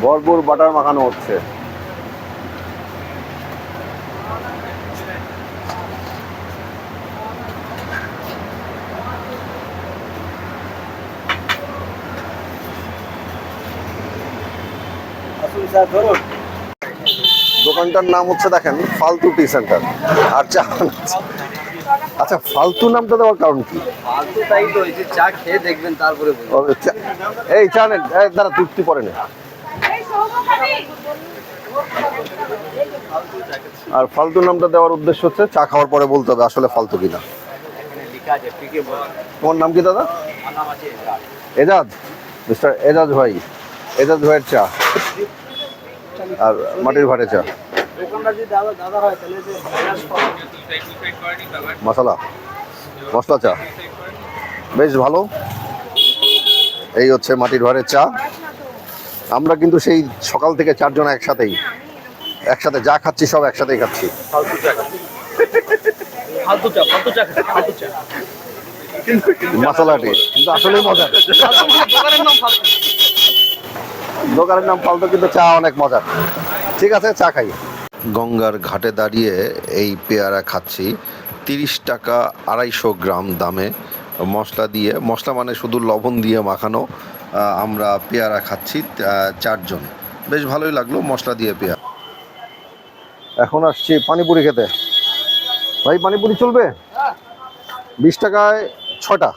ভরপুর বাটার মাখানো হচ্ছে। দোকানটার নাম হচ্ছে দেখেন ফালতু টি সেন্টার আর চা বানাচ্ছে। আচ্ছা, ফালতু নামটা দেওয়ার কারণ কি? ফালতু তাই তো, এই যে চা খেয়ে দেখবেন তারপরে এই চা নেন, দাঁড়া তুই পরে নে। আর ফালতু নামটা দেওয়ার উদ্দেশ্য হচ্ছে চা খাওয়ার পরে বলতে হবে আসলে ফালতু কিনা। তোমার নাম কি দাদা? এজাজ, মিস্টার এজাজ ভাই। এজাজ ভাইয়ের চা আর মাটির ভাড়ে চা, মশলা চা বেশ ভালো। এই হচ্ছে মাটির ভাড়ের চা। আমরা কিন্তু সেই সকাল থেকে চারজন একসাথে যা খাচ্ছি সব একসাথেই খাচ্ছি। মশলা টি কিন্তু আসলেই মজার। দোকানের নাম ফালতু কিন্তু চা অনেক মজার। ঠিক আছে, চা খাই। গঙ্গার ঘাটে দাঁড়িয়ে এই পেয়ারা খাচ্ছি 30 টাকা 250 গ্রাম দামে। মশলা মানে শুধু লবণ দিয়ে মাখানো। আমরা পেয়ারা খাচ্ছি 4 জন। বেশ ভালোই লাগলো মশলা দিয়ে পেয়ারা। এখন আসছি পানিপুরি খেতে। ভাই পানিপুরি চলবে? 20 টাকায় 6টা।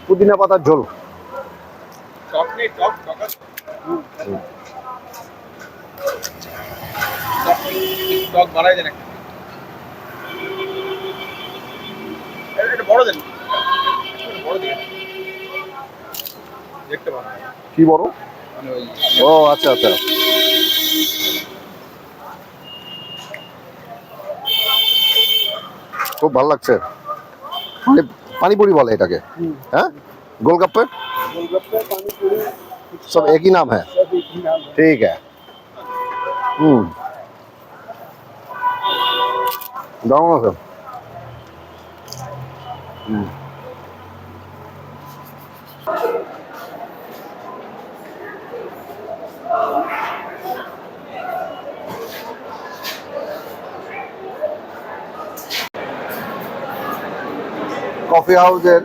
পুদিনা পাতার ঝোল। কি বড়? ও আচ্ছা আচ্ছা। খুব ভালো লাগছে। पानीपुरी बोले एटाके, हैं? गोलगप्पे सब एक ही नाम है। ठीक है। दाम আছে। কফি হাউসের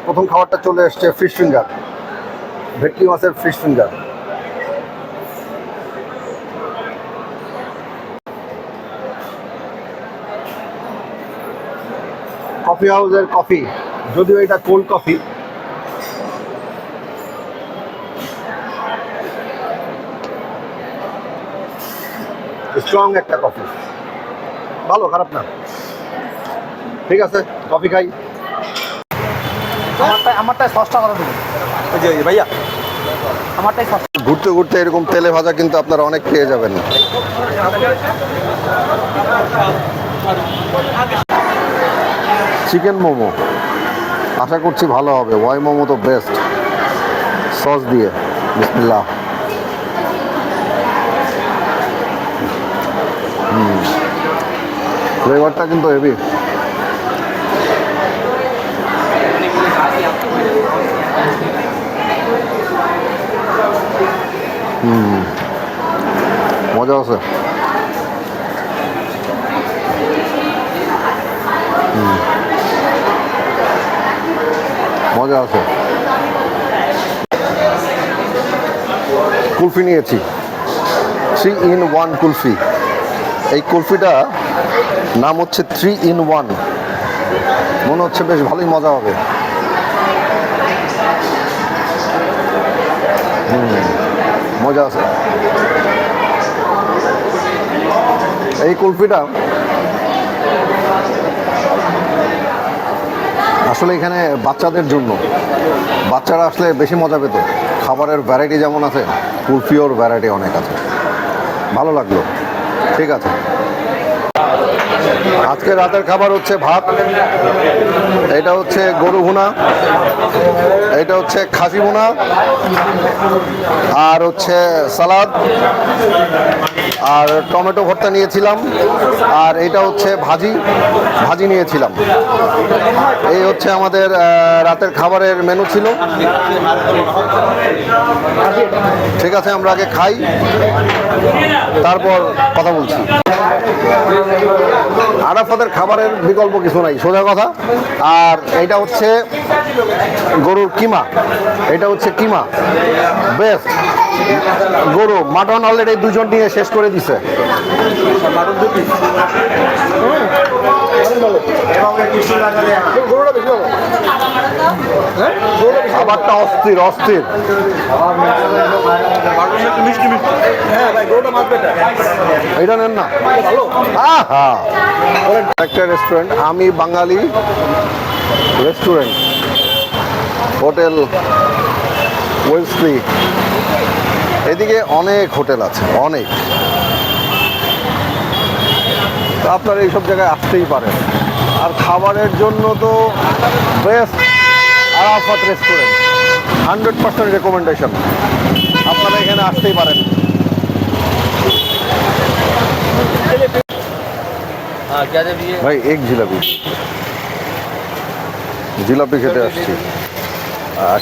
প্রথম খাবারটা চলে এসছে ফিশ ফিঙ্গার, ভেটকি মাছের ফিশ ফিঙ্গার। কফি হাউসের কফি, যদিও এটা কোল্ড কফি, স্ট্রং একটা কফি, ভালো, খারাপ না। ঠিক আছে, কফি খাই। আমারটাই সস্তা করে দেবো। ওই যে ভাইয়া আমারটাই সস্তা। ঘুরতে ঘুরতে এরকম তেলে ভাজা কিন্তু আপনারা অনেক পেয়ে যাবেন। চিকেন মোমো আশা করছি ভালো হবে। ওয়াই মোমো তো বেস্ট, সস দিয়ে। বিসমিল্লাহ। ফ্লেভারটা কিন্তু হেভি। মজা আছে। মজা আছে। কুলফি নিয়েছি, 3 in 1 কুলফি। এই কুলফিটা নাম হচ্ছে 3 in 1। মনে হচ্ছে বেশ ভালোই মজা হবে। মজা আছে। এই কুলফিটা আসলে এখানে বাচ্চাদের জন্য, বাচ্চারা আসলে বেশি মজা পেত। খাবারের ভ্যারাইটি যেমন আছে, কুলফিওর ভ্যারাইটি অনেক আছে। ভালো লাগলো। ঠিক আছে। আজকে রাতের খাবার হচ্ছে ভাত, এটা হচ্ছে গরু ভুনা, এটা হচ্ছে খাসি ভুনা, আর হচ্ছে সালাদ, আর টমেটো ভর্তা নিয়েছিলাম, আর এটা হচ্ছে ভাজি নিয়েছিলাম। এই হচ্ছে আমাদের রাতের খাবারের মেনু ছিল। ঠিক আছে, আমরা আগে খাই, তারপর কথা বলছি। আরাফাতের খাবারের বিকল্প কিছু নাই, সোজা কথা। আর এটা হচ্ছে গরুর কিমা, এটা হচ্ছে কিমা বেস্ট। গরু মাটন অলরেডি দুজন নিয়ে শেষ করে দিছে। খাবারটা অস্থির অস্থির। এটা নেন না, একটা রেস্টুরেন্ট, আমি বাঙালি রেস্টুরেন্ট, হোটেল ওয়েলসলি। এদিকে অনেক হোটেল আছে, অনেক। তো আপনারা এইসব জায়গায় আসতেই পারেন। আর খাবারের জন্য তো বেস্ট আরাফাত রেস্টুরেন্ট, 100% রেকমেন্ডেশন। আপনারা এখানে আসতেই পারেন। ভাই এক জিলাপি, জিলাপি খেতে আসছি।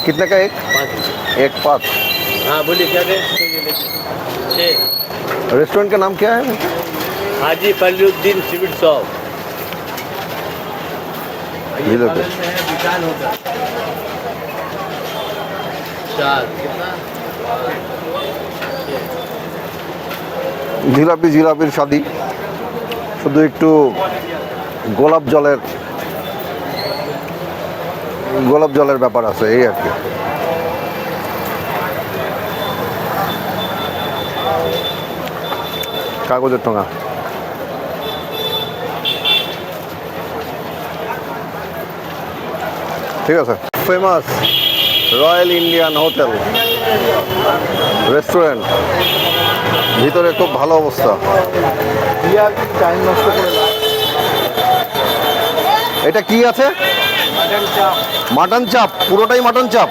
कितने का एक 5। हाँ बोलिए क्या दें? 6। रेस्टोरेंट का नाम क्या है? हाजी फलीउद्दीन स्वीट शॉप। जिलापी। विशाल होटल 4 कितना? জিলাপির স্বাদই, শুধু একটু গোলাপ জলের ব্যাপার আছে, এই আর কি। কাগজের ঠোঙা। ঠিক আছে। Famous royal Indian hotel restaurant, ভিতরে খুব ভালো অবস্থা। টাইম নষ্ট করে না। এটা কি আছে? মাটন চাপ, পুরোটাই মাটন চাপ।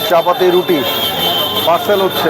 চাপাতি রুটি পার্সেল হচ্ছে।